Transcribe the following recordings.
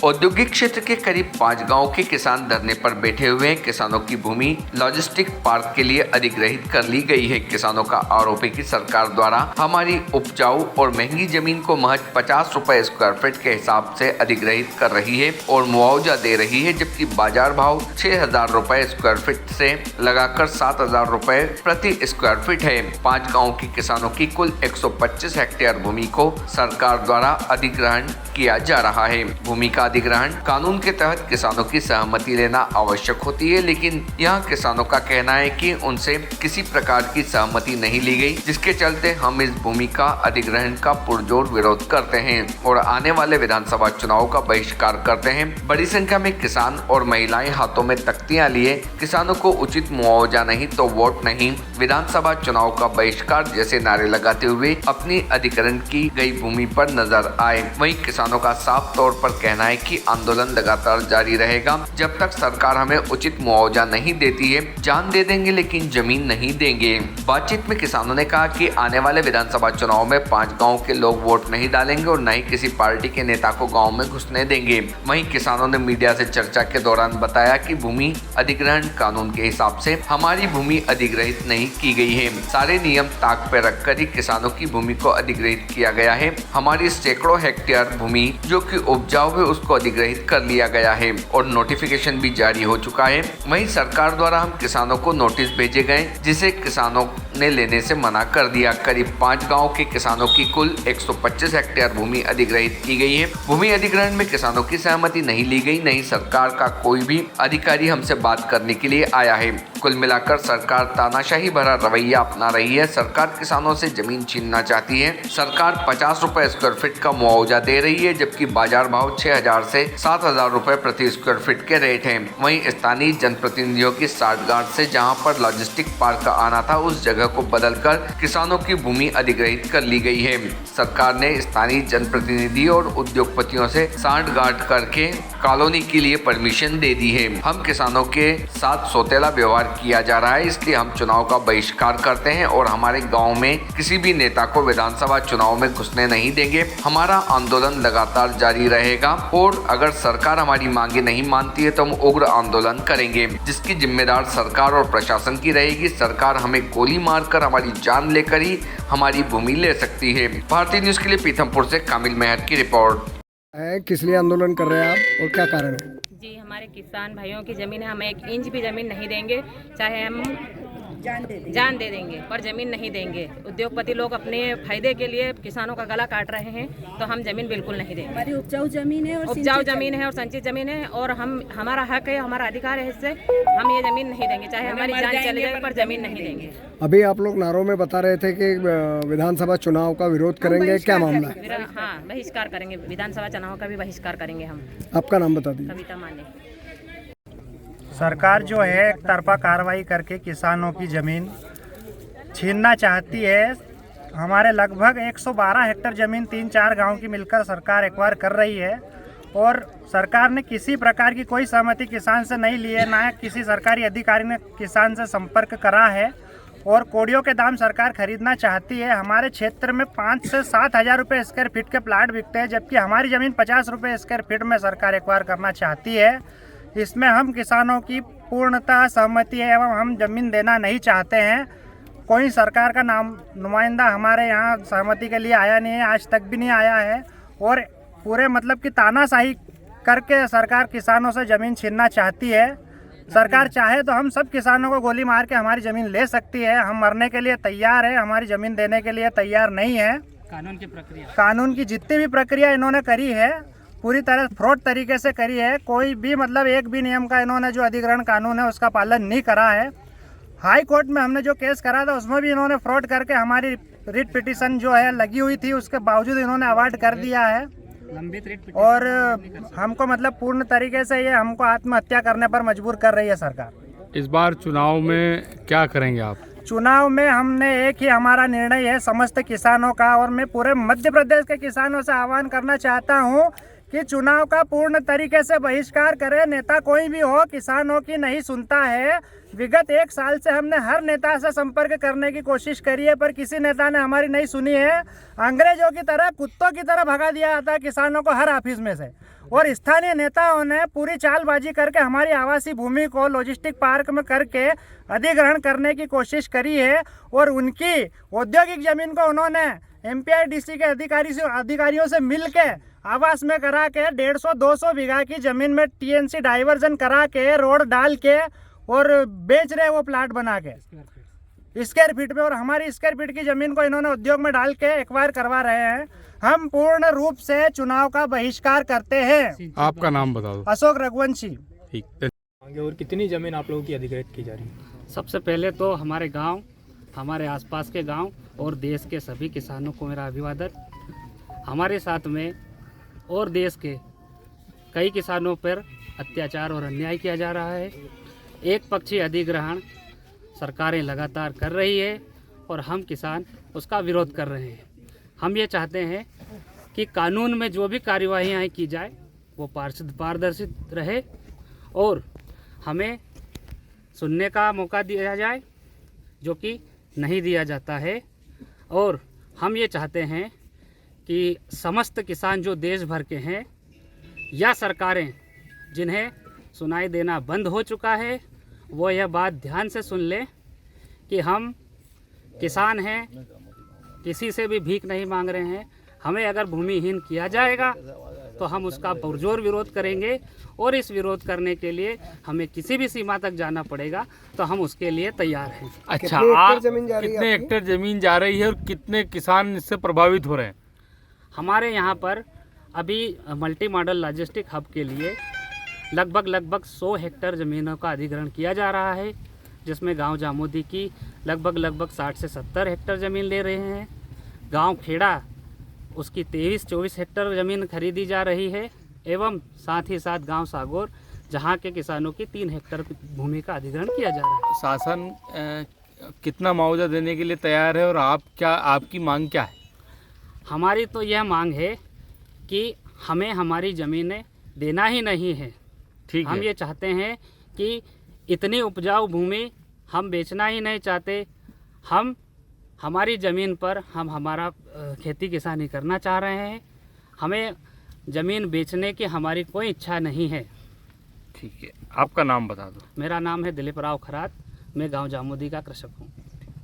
औद्योगिक क्षेत्र के करीब 5 गांव के किसान धरने पर बैठे हुए हैं। किसानों की भूमि लॉजिस्टिक पार्क के लिए अधिग्रहित कर ली गई है। किसानों का आरोप है कि सरकार द्वारा हमारी उपजाऊ और महंगी जमीन को महज 50 रुपए स्क्वायर फीट के हिसाब से अधिग्रहित कर रही है और मुआवजा दे रही है, जबकि बाजार भाव 6,000 रुपए स्क्वायर फीट से लगाकर 7,000 रुपए प्रति स्क्वायर फीट है। 5 गाँव के किसानों की कुल 125 हेक्टेयर भूमि को सरकार द्वारा अधिग्रहण किया जा रहा है। भूमि का अधिग्रहण कानून के तहत किसानों की सहमति लेना आवश्यक होती है, लेकिन यहाँ किसानों का कहना है कि उनसे किसी प्रकार की सहमति नहीं ली गई, जिसके चलते हम इस भूमि का अधिग्रहण का पुरजोर विरोध करते हैं और आने वाले विधानसभा चुनाव का बहिष्कार करते हैं। बड़ी संख्या में किसान और महिलाएं हाथों में तख्तियां लिए किसानों को उचित मुआवजा नहीं तो वोट नहीं, विधानसभा चुनाव का बहिष्कार जैसे नारे लगाते हुए अपनी अधिग्रहण की गई भूमि पर नजर आए। वहीं किसानों का साफ तौर पर कहना है कि आंदोलन लगातार जारी रहेगा जब तक सरकार हमें उचित मुआवजा नहीं देती है। जान दे देंगे लेकिन जमीन नहीं देंगे। बातचीत में किसानों ने कहा कि आने वाले विधानसभा चुनाव में 5 गांव के लोग वोट नहीं डालेंगे और न ही किसी पार्टी के नेता को गांव में घुसने देंगे। वहीं किसानों ने मीडिया से चर्चा के दौरान बताया कि भूमि अधिग्रहण कानून के हिसाब से हमारी भूमि अधिग्रहित नहीं की गई है। सारे नियम ताक पर रखकर ही किसानों की भूमि को अधिग्रहित किया गया है। हमारी सैकड़ों हेक्टेयर भूमि जो कि उपजाऊ है उसको अधिग्रहित कर लिया गया है और नोटिफिकेशन भी जारी हो चुका है। वहीं सरकार द्वारा हम किसानों को नोटिस भेजे गए, जिसे किसानों ने लेने से मना कर दिया। करीब 5 गांव के किसानों की कुल 125 हेक्टेयर भूमि अधिग्रहित की गई है। भूमि अधिग्रहण में किसानों की सहमति नहीं ली गई, नहीं सरकार का कोई भी अधिकारी हमसे बात करने के लिए आया है। कुल मिलाकर सरकार तानाशाही भरा रवैया अपना रही है। सरकार किसानों से जमीन छीनना चाहती है। सरकार 50 रुपए स्क्वायर फीट का मुआवजा दे रही है, जबकि बाजार भाव 6,000 से 7,000 रुपए प्रति स्क्वायर फीट के रेट हैं। वहीं स्थानीय जनप्रतिनिधियों की साठगांठ से जहां पर लॉजिस्टिक पार्क का आना था, उस जगह को बदलकर किसानों की भूमि अधिग्रहित कर ली गई है। सरकार ने स्थानीय जनप्रतिनिधि और उद्योगपतियों से साठगांठ करके कॉलोनी के लिए परमिशन दे दी है। हम किसानों के साथ सौतेला व्यवहार किया जा रहा है, इसलिए हम चुनाव का बहिष्कार करते हैं और हमारे गाँव में किसी भी नेता को विधानसभा चुनाव में घुसने नहीं देंगे। हमारा आंदोलन लगातार जारी रहेगा और अगर सरकार हमारी मांगे नहीं मानती है तो हम उग्र आंदोलन करेंगे, जिसकी जिम्मेदार सरकार और प्रशासन की रहेगी। सरकार हमें गोली मारकर हमारी जान लेकर ही हमारी भूमि ले सकती है। भारतीय न्यूज़ के लिए पीथमपुर से कामिल मेहर की रिपोर्ट। किस लिए आंदोलन कर रहे हैं आप और क्या कारण है? जी, हमारे किसान भाइयों की ज़मीन है, हम 1 इंच भी ज़मीन नहीं देंगे, चाहे हम जान दे देंगे पर ज़मीन नहीं देंगे। उद्योगपति लोग अपने फायदे के लिए किसानों का गला काट रहे हैं, तो हम ज़मीन बिल्कुल नहीं देंगे। हमारी उपजाऊ ज़मीन है और संचित ज़मीन है और हमारा हक है, हमारा अधिकार है, इससे हम ये ज़मीन नहीं देंगे, चाहे हमारी जान चले जाए पर ज़मीन नहीं देंगे। अभी आप लोग नारों में बता रहे थे कि विधानसभा चुनाव का विरोध करेंगे, क्या मामला है? हाँ, बहिष्कार करेंगे, विधानसभा चुनाव का भी बहिष्कार करेंगे हम। आपका नाम बता दीजिए। कविता माने। सरकार जो है एक तरफा कार्रवाई करके किसानों की ज़मीन छीनना चाहती है। हमारे लगभग 112 हेक्टेयर ज़मीन 3-4 गांव की मिलकर सरकार एक्वायर कर रही है और सरकार ने किसी प्रकार की कोई सहमति किसान से नहीं ली है, ना किसी सरकारी अधिकारी ने किसान से संपर्क करा है और कोड़ियों के दाम सरकार खरीदना चाहती है। हमारे क्षेत्र में 5 से 7,000 रुपये स्क्वायर फीट के प्लाट बिकते हैं, जबकि हमारी ज़मीन 50 रुपये स्क्वायर फीट में सरकार एक्वायर करना चाहती है। इसमें हम किसानों की पूर्णतः सहमति है एवं हम ज़मीन देना नहीं चाहते हैं। कोई सरकार का नुमाइंदा हमारे यहाँ सहमति के लिए आया नहीं है, आज तक भी नहीं आया है और पूरे मतलब कि तानाशाही करके सरकार किसानों से ज़मीन छीनना चाहती है। सरकार चाहे तो हम सब किसानों को गोली मार के हमारी ज़मीन ले सकती है। हम मरने के लिए तैयार है, हमारी ज़मीन देने के लिए तैयार नहीं है। कानून की जितनी भी प्रक्रिया इन्होंने करी है पूरी तरह फ्रॉड तरीके से करी है। कोई भी मतलब एक भी नियम का इन्होंने जो अधिग्रहण कानून है उसका पालन नहीं करा है। हाई कोर्ट में हमने जो केस करा था उसमें भी इन्होंने फ्रॉड करके हमारी रिट पिटीशन जो है लगी हुई थी, उसके बावजूद इन्होंने अवार्ड कर दिया है और हमको मतलब पूर्ण तरीके से ये हमको आत्महत्या करने पर मजबूर कर रही है सरकार। इस बार चुनाव में क्या करेंगे आप? चुनाव में हमने एक ही हमारा निर्णय है समस्त किसानों का और मैं पूरे मध्य प्रदेश के किसानों से आह्वान करना चाहता हूँ कि चुनाव का पूर्ण तरीके से बहिष्कार करे। नेता कोई भी हो, किसानों की नहीं सुनता है। विगत 1 साल से हमने हर नेता से संपर्क करने की कोशिश करी है, पर किसी नेता ने हमारी नहीं सुनी है। अंग्रेजों की तरह, कुत्तों की तरह भगा दिया जाता है किसानों को हर ऑफिस में से। और स्थानीय नेताओं ने पूरी चालबाजी करके हमारी आवासीय भूमि को लॉजिस्टिक पार्क में करके अधिग्रहण करने की कोशिश करी है। और उनकी औद्योगिक जमीन को उन्होंने MPIDC के अधिकारियों से मिलके आवास में करा के 150-200 बीघा की जमीन में TNC डाइवर्जन करा के रोड डाल के और बेच रहे वो प्लाट बना के स्क्वायर फीट में। और हमारी स्क्वायर फीट की जमीन को इन्होंने उद्योग में डाल के एक्वायर करवा रहे हैं। हम पूर्ण रूप से चुनाव का बहिष्कार करते हैं। आपका नाम बता दो। अशोक रघुवंशी। ठीक। और कितनी ज़मीन आप लोगों की अधिग्रहित की जा रही है? सबसे पहले तो हमारे गांव, हमारे आसपास के गांव और देश के सभी किसानों को मेरा अभिवादन। हमारे साथ में और देश के कई किसानों पर अत्याचार और अन्याय किया जा रहा है। एक पक्षी अधिग्रहण सरकारें लगातार कर रही है और हम किसान उसका विरोध कर रहे हैं। हम ये चाहते हैं कि कानून में जो भी कार्यवाहियाँ की जाए वो पारदर्शी रहे और हमें सुनने का मौका दिया जाए, जो कि नहीं दिया जाता है। और हम ये चाहते हैं कि समस्त किसान जो देश भर के हैं या सरकारें जिन्हें सुनाई देना बंद हो चुका है, वो यह बात ध्यान से सुन लें कि हम किसान हैं, किसी से भी भीख नहीं मांग रहे हैं। हमें अगर भूमिहीन किया जाएगा तो हम उसका पुरजोर विरोध करेंगे और इस विरोध करने के लिए हमें किसी भी सीमा तक जाना पड़ेगा तो हम उसके लिए तैयार हैं। अच्छा, कितने आप हेक्टेयर जमीन जा रही है कितने आपकी? हेक्टेयर जमीन जा रही है और कितने किसान इससे प्रभावित हो रहे हैं? हमारे यहाँ पर अभी मल्टी मॉडल लॉजिस्टिक हब के लिए लगभग 100 हेक्टेयर ज़मीनों का अधिग्रहण किया जा रहा है, जिसमें गांव जामोदी की लगभग 60 से 70 हेक्टेयर ज़मीन ले रहे हैं। गांव खेड़ा उसकी 23-24 हेक्टेयर ज़मीन खरीदी जा रही है एवं साथ ही साथ गांव सागौर जहां के किसानों की 3 हेक्टेयर भूमि का अधिग्रहण किया जा रहा है। शासन कितना मुआवजा देने के लिए तैयार है और आपकी मांग क्या है? हमारी तो यह मांग है कि हमें हमारी ज़मीनें देना ही नहीं है। ठीक है। हम ये चाहते हैं कि इतनी उपजाऊ भूमि हम बेचना ही नहीं चाहते। हम हमारी ज़मीन पर हम हमारा खेती किसानी करना चाह रहे हैं। हमें ज़मीन बेचने की हमारी कोई इच्छा नहीं है। ठीक है, आपका नाम बता दो। मेरा नाम है दिलीप राव खरात, मैं गांव जामोदी का कृषक हूँ।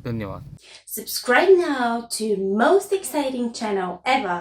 धन्यवाद। Subscribe now to most exciting channel ever.